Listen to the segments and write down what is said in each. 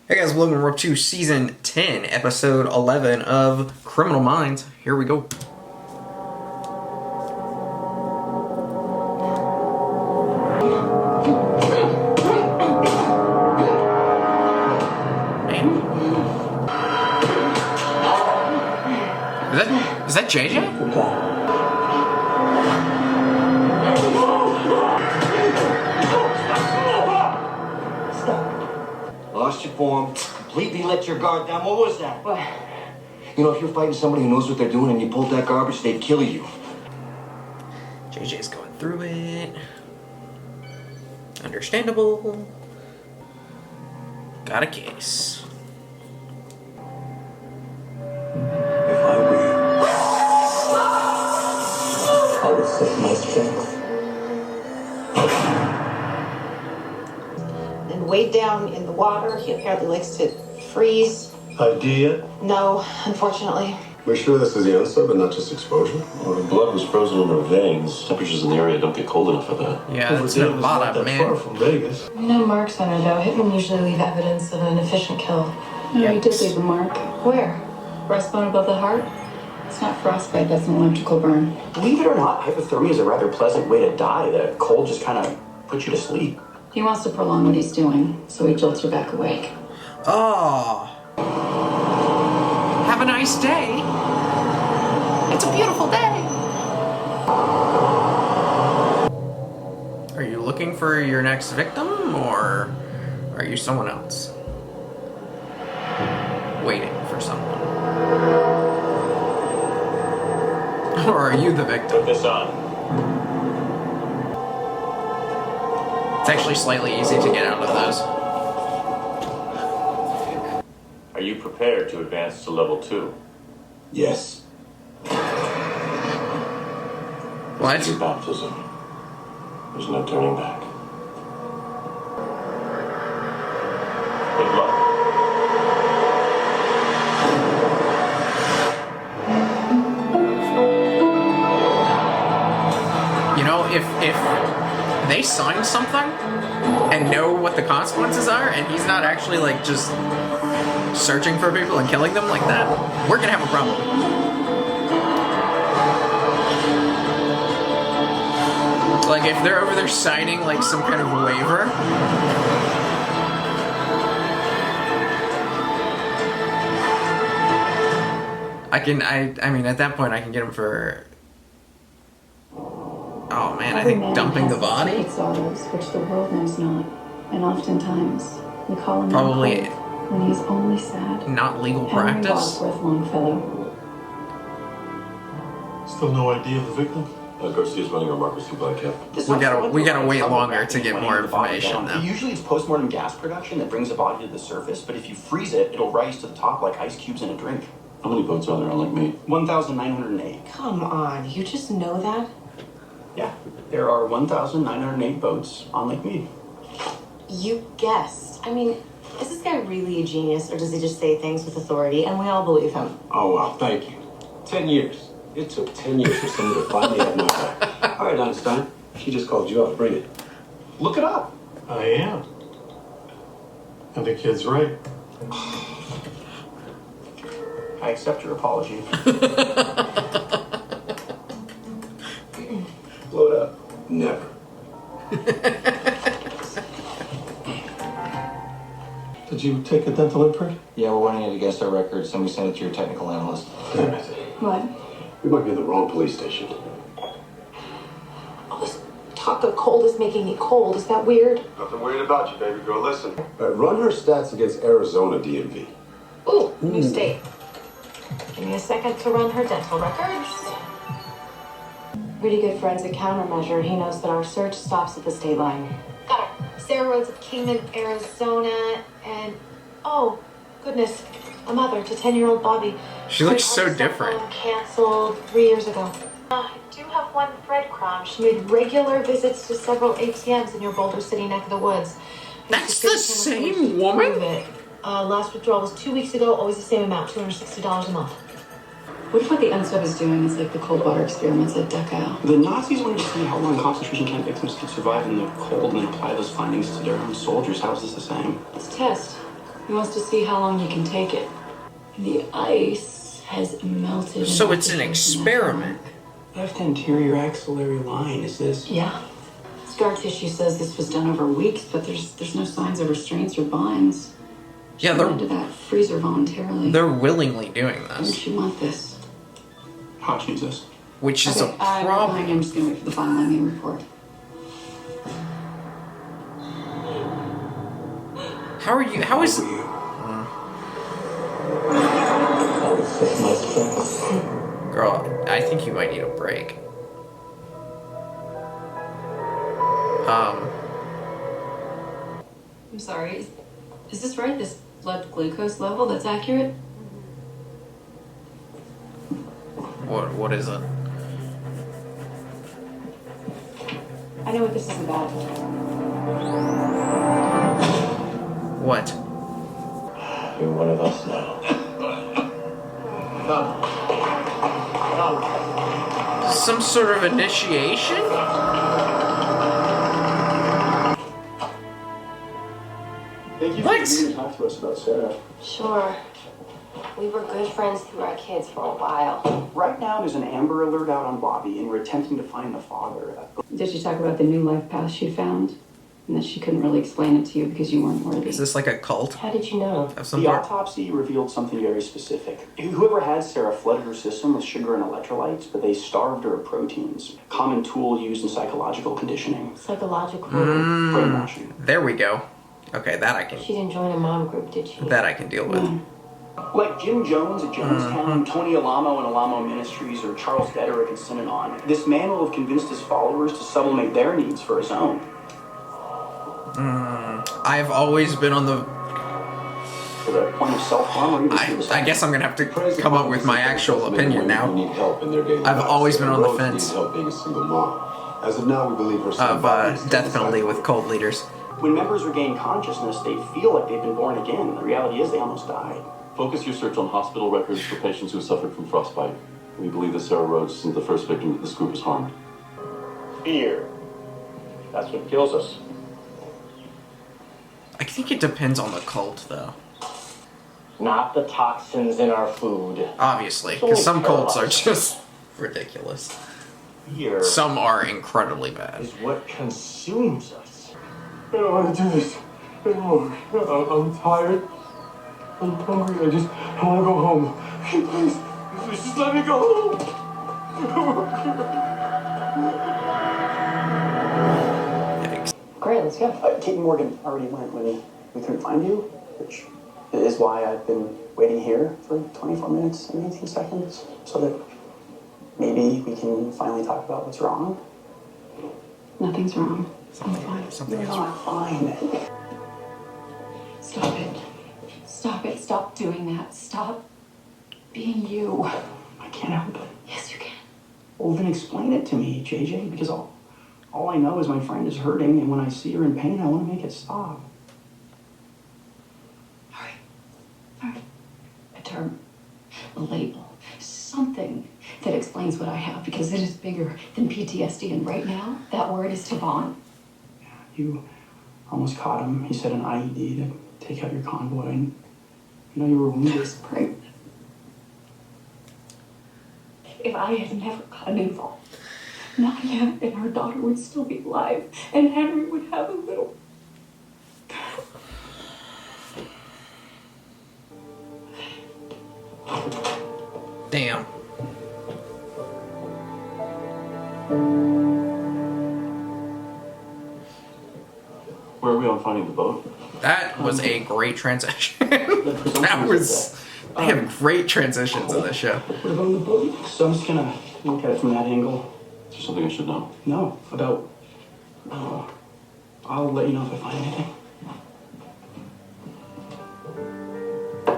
Hey guys, Logan, we're up to Season 10, Episode 11 of Criminal Minds. Here we go. Man. Is that JJ? Lost your form, completely let your guard down. What was that? What? You know, if you're fighting somebody who knows what they're doing and you pulled that garbage, they'd kill you. JJ's going through it. Understandable. Got a case. If I were you, I would set my strength. And way down in the water, he apparently likes to freeze. Idea? No, unfortunately. We're sure this is the answer, but not just exposure. Well, the blood was frozen in her veins. Temperatures in the area don't get cold enough for that. Yeah, that's Vegas is not Nevada, that far man. from Vegas. No marks on her, though. Hitmen usually leave evidence of an efficient kill. No, he did leave a mark. Where? Breastbone above the heart? It's not frostbite, that's an electrical burn. Believe it or not, hypothermia is a rather pleasant way to die. The cold just kind of puts you to sleep. He wants to prolong what he's doing, so he jolts her back awake. Oh. Have a nice day. It's a beautiful day. Are you looking for your next victim, or are you someone else? Waiting for someone. Or are you the victim? Put this on. It's actually slightly easy to get out of those. Are you prepared to advance to level 2? Yes. What? Your baptism. There's no turning back. Good luck. You know, if they sign something and know what the consequences are, and he's not actually like just searching for people and killing them like that, we're gonna have a problem. Like if they're over there signing like some kind of waiver. I mean at that point I can get him for, oh man, I think dumping the body? Secret sorrows, which the world knows not. And oftentimes, we call him Probably when he's only sad. not legal Henry practice. Wadsworth Longfellow. Still no idea of the victim? Garcia's running a marker through Black Cap. We gotta wait longer to get more information though. Usually it's post-mortem gas production that brings a body to the surface, but if you freeze it, it'll rise to the top like ice cubes in a drink. How many boats are there on Lake Mead? 1,908. Come on, you just know that? Yeah, there are 1,908 boats on Lake Mead. You guessed. I mean, is this guy really a genius, or does he just say things with authority, and we all believe him? Oh, wow, thank you. 10 years. It took 10 years for someone to finally have my back. All right, Einstein. She just called you up. Bring it. Look it up. I am. And the kid's right. I accept your apology. Blow it up. Never. Did you take a dental imprint? Yeah, we're running it against our records. Somebody send it to your technical analyst. Damn it. What? We might be in the wrong police station. All this talk of cold is making me cold. Is that weird? Nothing weird about you, baby girl. Listen. Run her stats against Arizona DMV. Ooh, new state. Give me a second to run her dental records. Pretty good forensic countermeasure. He knows that our search stops at the state line. Got her. Sarah Rhodes of Kingman, Arizona, and oh, goodness, a mother to 10-year-old Bobby. She looks so different. Canceled 3 years ago. I do have one breadcrumb. She made regular visits to several ATMs in your Boulder City neck of the woods. That's the same woman? Prove it. Last withdrawal was 2 weeks ago, always the same amount, $260 a month. What if what the UNSWEB is doing is like the cold water experiments at Dachau? The Nazis wanted to see how long concentration camp victims could survive in the cold and then apply those findings to their own soldiers. How is this the same? It's a test. He wants to see how long you can take it. The ice has melted. So enough it's to an keep experiment. Left anterior axillary line, is this? Yeah. Scar tissue says this was done over weeks, but there's no signs of restraints or binds. She Yeah, went into that freezer voluntarily. They're willingly doing Why would this, she want this? How much is this? which is Okay, a I'm problem. I'm just gonna wait for the final ME report. How are you? How is? Girl, I think you might need a break. I'm sorry. Is this right? This blood glucose level that's accurate? What is it? I know what this is about. What? You're one of us now. Some sort of initiation? Thank you What? for being to talk to us about Sarah. Sure. We were good friends through our kids for a while. Right now, there's an Amber Alert out on Bobby, and we're attempting to find the father. Did she talk about the new life path she'd found? And that she couldn't really explain it to you because you weren't worthy? Is this like a cult How did you know? of some The sort? autopsy revealed something very specific. Whoever had Sarah flooded her system with sugar and electrolytes, but they starved her of proteins. Common tool used in psychological conditioning. Psychological. Brainwashing. There we go. Okay, that I can. She didn't join a mom group, did she? That I can deal with. Like Jim Jones at Jonestown, Tony Alamo and Alamo Ministries, or Charles Dederick and Synanon, this man will have convinced his followers to sublimate their needs for his own. I've always been on the. To the point of self-harm or even suicide. I guess I'm gonna have to come up with my actual opinion Who now. need help in their daily I've lives. always been on the Rose fence. needs help being a single mom. As of now, we believe her son Of Bobby is still death inside penalty the with room. cult leaders. When members regain consciousness, they feel like they've been born again. The reality is they almost died. Focus your search on hospital records for patients who suffered from frostbite. We believe that Sarah Rhodes isn't the first victim that this group has harmed. Fear. That's what kills us. I think it depends on the cult, though. Not the toxins in our food. Obviously, because some cults are just ridiculous. Fear Some are incredibly bad. is what consumes us. I don't want to do this anymore. I'm tired. I'm hungry. I want to go home. Please, just let me go home. Yikes. Great, let's go. Kate and Morgan already went when we couldn't find you, which is why I've been waiting here for 24 minutes and 18 seconds, so that maybe we can finally talk about what's wrong. Nothing's wrong. I'm fine. Something You're is not fine. Stop it. Stop it. Stop doing that. Stop being you. I can't help it. Yes, you can. Well, then explain it to me, JJ, because all I know is my friend is hurting, and when I see her in pain, I want to make it stop. All right. A term, a label, something that explains what I have because it is bigger than PTSD. And right now, that word is Tavon. You almost caught him. He said an IED to take out your convoy, and you know you were wounded. I was pregnant. If I had never gotten involved, Nadia and her daughter would still be alive, and Henry would have a little. Damn. Where are we on finding the boat? That was a great transition. That was. They have great transitions in this show. What about the boat? So I'm just gonna look at it from that angle. Is there something I should know? No, about. I'll let you know if I find anything.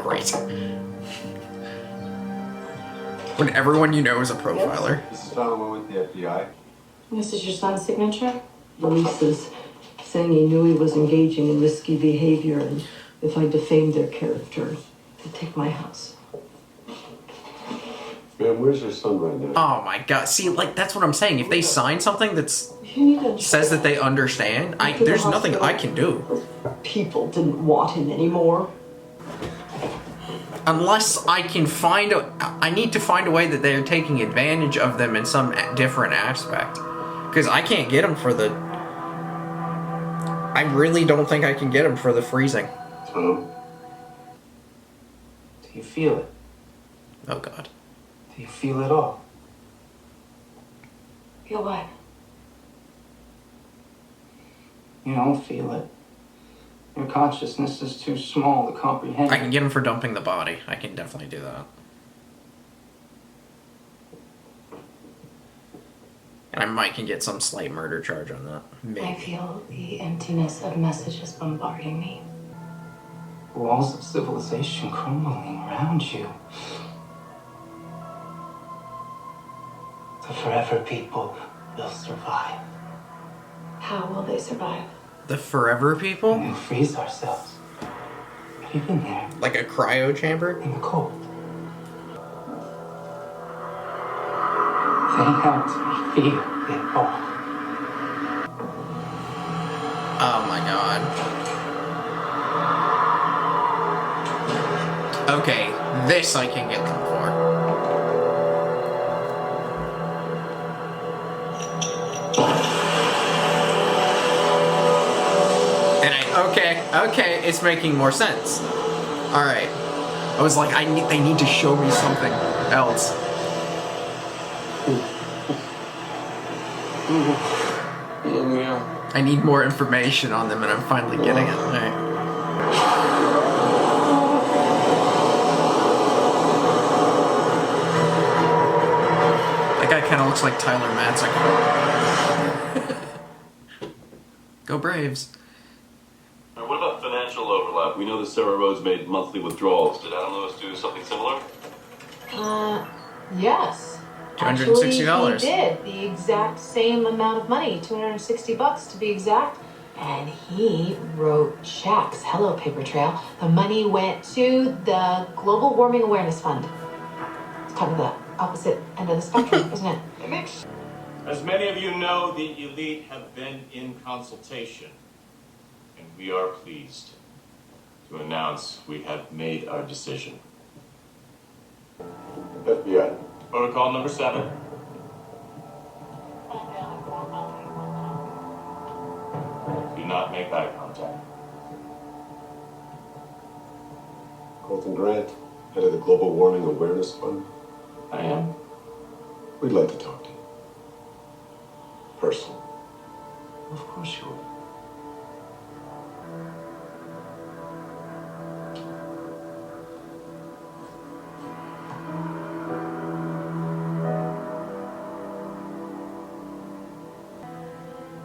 Great. When everyone you know is a profiler. This is Solomon with the FBI. This is your son's signature? Releases saying he knew he was engaging in risky behavior, and if I defamed their character, they'd take my house. Ma'am, where's your son right now? Oh my god. See, like, that's what I'm saying. If they sign something that You need to says that they understand, there's nothing I can do. People didn't want him anymore. Unless I can find I need to find a way that they're taking advantage of them in some different aspect. Because I can't get them for the... I really don't think I can get them for the freezing. Tom? Do you feel it? Oh, God. Do you feel it all? Feel what? You don't feel it. Your consciousness is too small to comprehend. I can get them for dumping the body. I can definitely do that. And I might can get some slight murder charge on that. Maybe. I feel the emptiness of messages bombarding me. Walls of civilization crumbling around you. The forever people will survive. How will they survive? The forever people? We'll freeze ourselves. Have you been there? Like a cryo chamber? In the cold. They helped me feel it all. Oh my God. Okay, this I can get them for. Okay, it's making more sense. Alright. I was like, they need to show me something else. Yeah. I need more information on them and I'm finally getting it. Alright. That guy kind of looks like Tyler Matzik. Go Braves. What about financial overlap? We know that Sarah Rhodes made monthly withdrawals. Did Adam Lewis do something similar? Yes. $260. Actually, he did the exact same amount of money, $260 to be exact. And he wrote checks. Hello, paper trail. The money went to the Global Warming Awareness Fund. It's kind of the opposite end of the spectrum, isn't it? It makes... As many of you know, the elite have been in consultation. And we are pleased to announce we have made our decision. FBI. Protocol number 7. Do not make eye contact. Colton Grant, head of the Global Warming Awareness Fund. I am. We'd like to talk to you. Personally. Of course you will.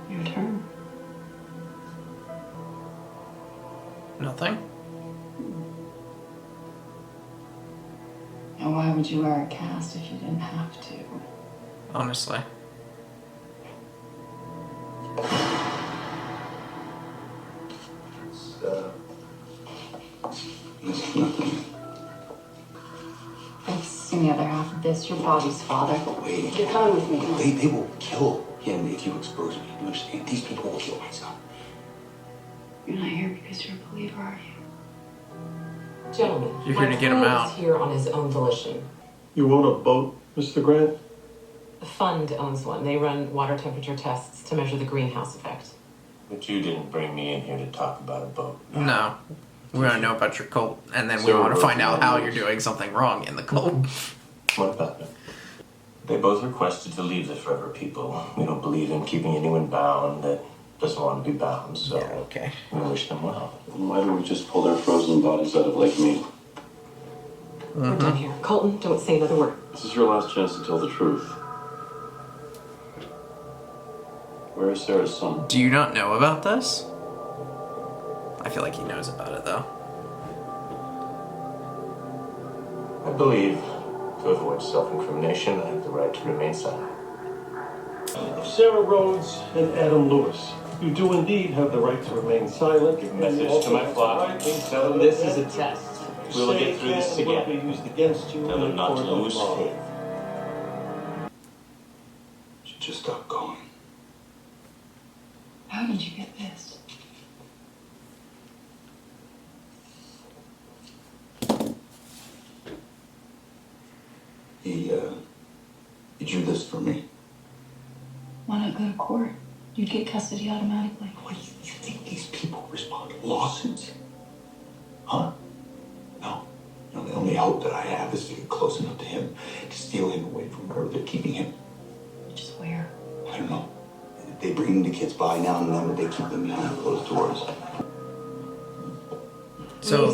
Your turn. Nothing? And why would you wear a cast if you didn't have to? Honestly. I've seen the other half of this. You're Bobby's father. Wait. Get on with me. They will kill him if you expose me. You understand? These people will kill my son. You're not here because you're a believer, are you? Gentlemen, You're here to get him out. is here on his own volition. You own a boat, Mr. Grant? The fund owns one. They run water temperature tests to measure the greenhouse effect. But you didn't bring me in here to talk about a boat. No. We want to know about your cult, and then we Sarah want to Rhodes find out and how Adam you're Lewis. doing something wrong in the cult. What about them? They both requested to leave the Forever People. We don't believe in keeping anyone bound that doesn't want to be bound, so Yeah, okay. we wish them well. Why don't we just pull their frozen bodies out of Lake Mead? We're done here. Colton, don't say another word. This is your last chance to tell the truth. Where is Sarah's son? Do you not know about this? I feel like he knows about it, though. I believe, to avoid self-incrimination, I have the right to remain silent. Sarah Rhodes and Adam Lewis, you do indeed have the right to remain silent. Give a message to my flock. Tell them this is a test. We will get through this together. Used against you Tell them not to lose faith. Should just stop going. How did you get this? do this for me? Why not go to court? You'd get custody automatically. What do you think these people respond to lawsuits? Huh? No. No, the only hope that I have is to get close enough to him to steal him away from where they're keeping him. Just where? I don't know. They bring the kids by now and then, but they keep them behind closed doors. So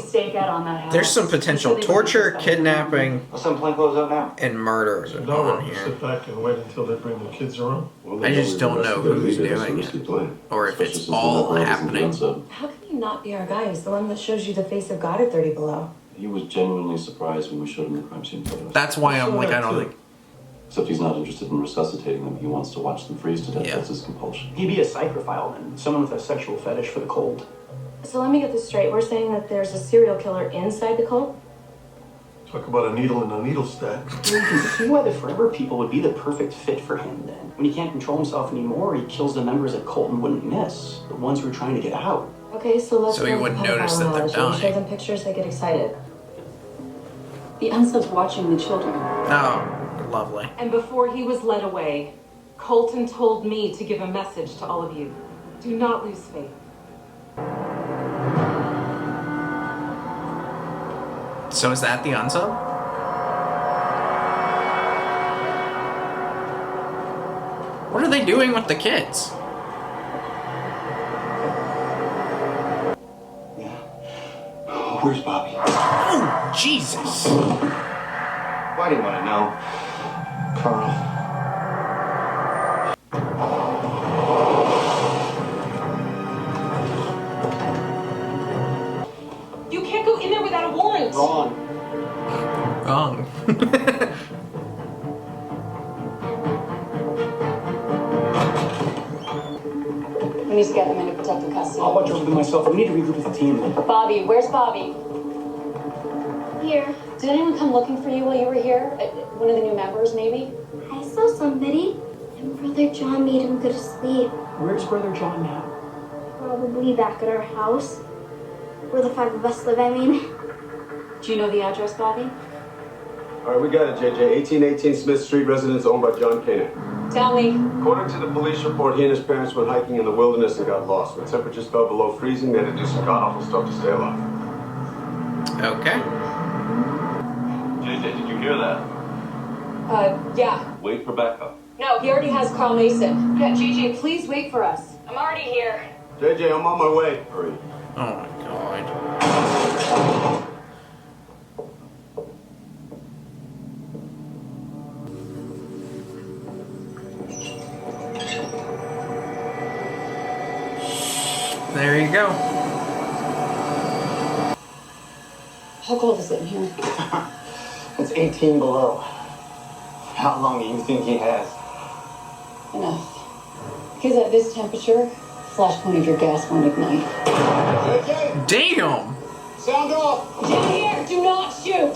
there's some potential torture, kidnapping, and murders on here. Sit back and wait until they bring the kids around. I just don't know who's doing it, or if it's all happening. How can he not be our guy? He's the one that shows you the face of God at 30 Below. He was genuinely surprised when we showed him the crime scene photos. That's why I'm like, I don't think. Except he's not interested in resuscitating them. He wants to watch them freeze to death. Yeah. That's his compulsion. He'd be a psychophile then, someone with a sexual fetish for the cold. So let me get this straight. We're saying that there's a serial killer inside the cult? Talk about a needle in a needle stack. You can see why the Forever People would be the perfect fit for him then. When he can't control himself anymore, he kills the members that Colton wouldn't miss, the ones who are trying to get out. Okay, so let's So he go with wouldn't the pedophile notice that they're analogy. We show dying. them pictures, they get excited. The unsub's watching the children. Oh, lovely. And before he was led away, Colton told me to give a message to all of you. Do not lose faith. So is that the unsub? What are they doing with the kids? Where's Bobby? Oh, Jesus. Why do you want to know? Carl. You can't go in there without a warrant. Wrong. Wrong. We need to get them into protective custody. I'll watch over them myself. We need to regroup with the team. Bobby, where's Bobby? Here. Did anyone come looking for you while you were here? One of the new members, maybe? I saw somebody, and Brother John made him go to sleep. Where's Brother John now? Probably back at our house. Where the 5 of us live, I mean. Do you know the address, Bobby? All right, we got it, JJ. 1818 Smith Street, residence owned by John Kana. Tell me. According to the police report, he and his parents went hiking in the wilderness and got lost. When temperatures fell below freezing, they had to do some god-awful stuff to stay alive. Okay. JJ, did you hear that? Yeah. Wait for backup. No, he already has Carl Mason. Yeah, JJ, please wait for us. I'm already here. JJ, I'm on my way. Hurry. Oh my god. There you go. How cold is it in here? It's 18 below. How long do you think he has? Enough. Because at this temperature, flashpoint of your gas won't ignite. JJ, Damn! sound off. Down here, do not shoot!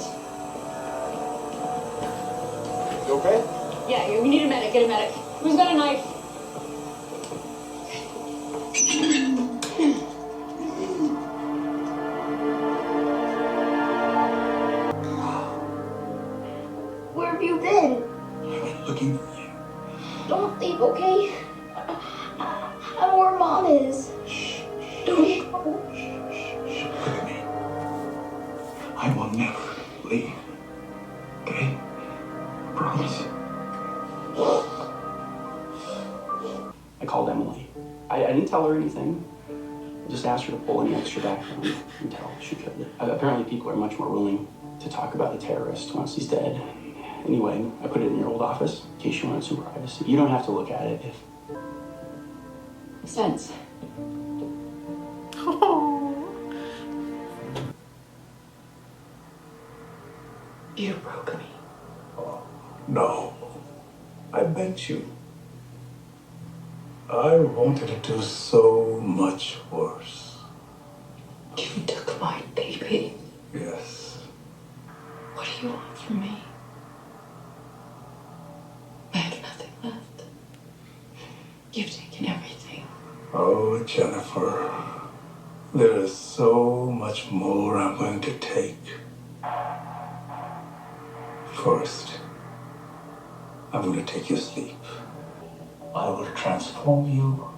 You okay? Yeah, we need a medic. Get a medic. Who's got a knife? Where have you been? I've been looking for you. Don't leave, okay? I know where Mom is. Don't go. Look at me. I will never leave. Okay? Promise. I called Emily. I didn't tell her anything. I just asked her to pull any extra background until she could. Apparently people are much more willing to talk about the terrorist once he's dead. Anyway, I put it in your old office in case you wanted some privacy. You don't have to look at it if... Sense. You broke me. No. I bet you. I wanted to do so much worse. You took my baby. Yes. What do you want from me? I have nothing left. You've taken everything. Oh, Jennifer. There is so much more I'm going to take. First, I'm going to take your sleep. I will transform you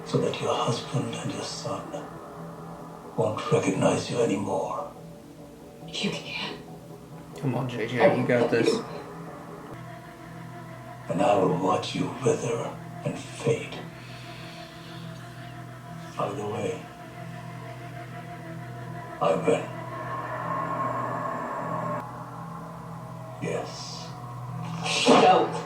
so that your husband and your son won't recognize you anymore. You can't. Come on, JJ, you got this. And I will watch you wither and fade. Either way, I win. Yes. No.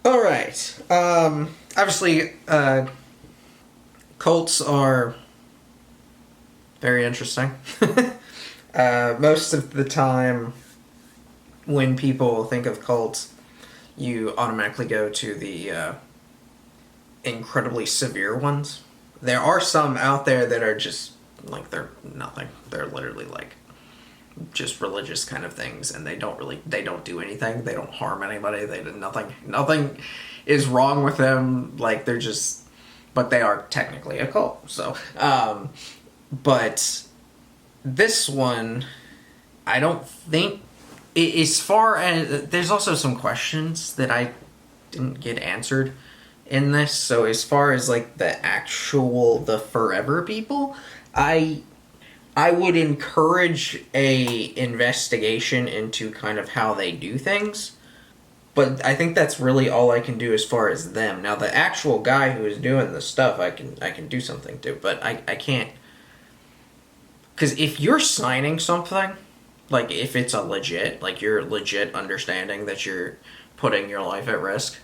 All right. Obviously, cults are very interesting. Most of the time, when people think of cults, you automatically go to the incredibly severe ones. There are some out there that are just like they're nothing. They're literally like just religious kind of things, and they don't do anything. They don't harm anybody. They do nothing is wrong with them. Like they're just, but they are technically a cult. So, but this one, I don't think. As far as there's also some questions that I didn't get answered in this. So as far as like the forever people, I would encourage a investigation into kind of how they do things. But I think that's really all I can do as far as them. Now the actual guy who is doing the stuff I can do something to, but I can't. Because if you're signing something, like if it's a legit, like you're legit understanding that you're putting your life at risk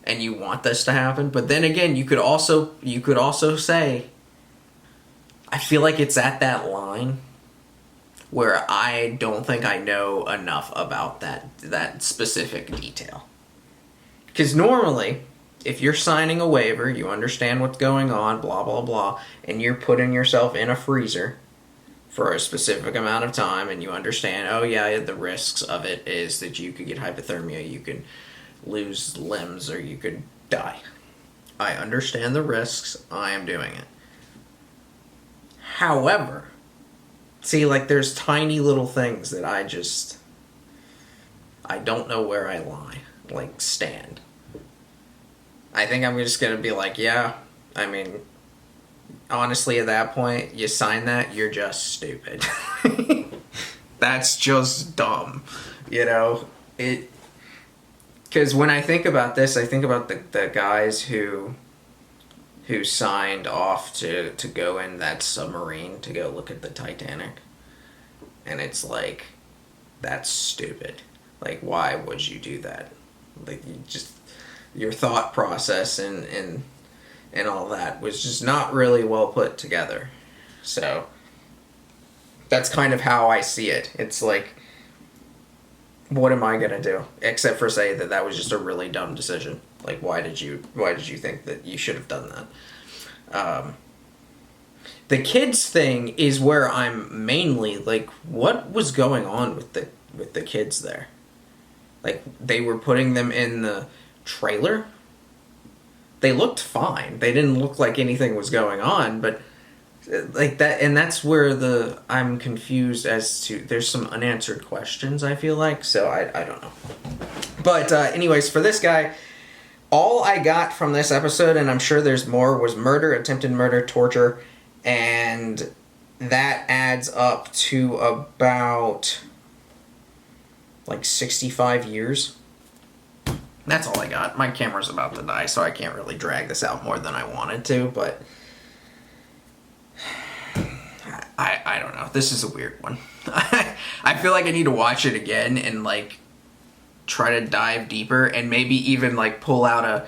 and you want this to happen, but then again, you could also say, I feel like it's at that line where I don't think I know enough about that specific detail. Because normally, if you're signing a waiver, you understand what's going on, blah, blah, blah, and you're putting yourself in a freezer for a specific amount of time, and you understand, oh yeah, the risks of it is that you could get hypothermia, you could lose limbs, or you could die. I understand the risks, I am doing it. However, see, like, there's tiny little things that I don't know where I stand. I think I'm just gonna be like, yeah, I mean, honestly, at that point, you sign that, you're just stupid. That's just dumb, you know? Because when I think about this, I think about the guys who signed off to go in that submarine to go look at the Titanic. And it's like, that's stupid. Like, why would you do that? Like, your thought process and all that was just not really well put together. So that's kind of how I see it. It's like, what am I gonna do? Except for say that was just a really dumb decision. Like, why did you think that you should have done that? The kids thing is where I'm mainly like, what was going on with the kids there? Like, they were putting them in the trailer. They looked fine. They didn't look like anything was going on, but like that, and that's where I'm confused as to, there's some unanswered questions, I feel like, so I don't know. But anyways, for this guy, all I got from this episode, and I'm sure there's more, was murder, attempted murder, torture, and that adds up to about like 65 years. That's all I got. My camera's about to die, so I can't really drag this out more than I wanted to, but I don't know. This is a weird one. I feel like I need to watch it again and like try to dive deeper and maybe even like pull out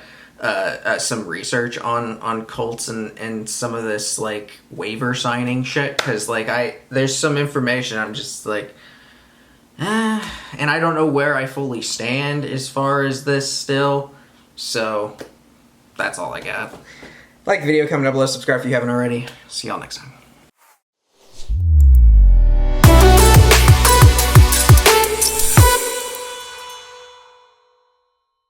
some research on cults and some of this like waiver signing shit, because like there's some information I'm just like, and I don't know where I fully stand as far as this still. So that's all I got. Like the video, comment down below, subscribe if you haven't already. See y'all next time.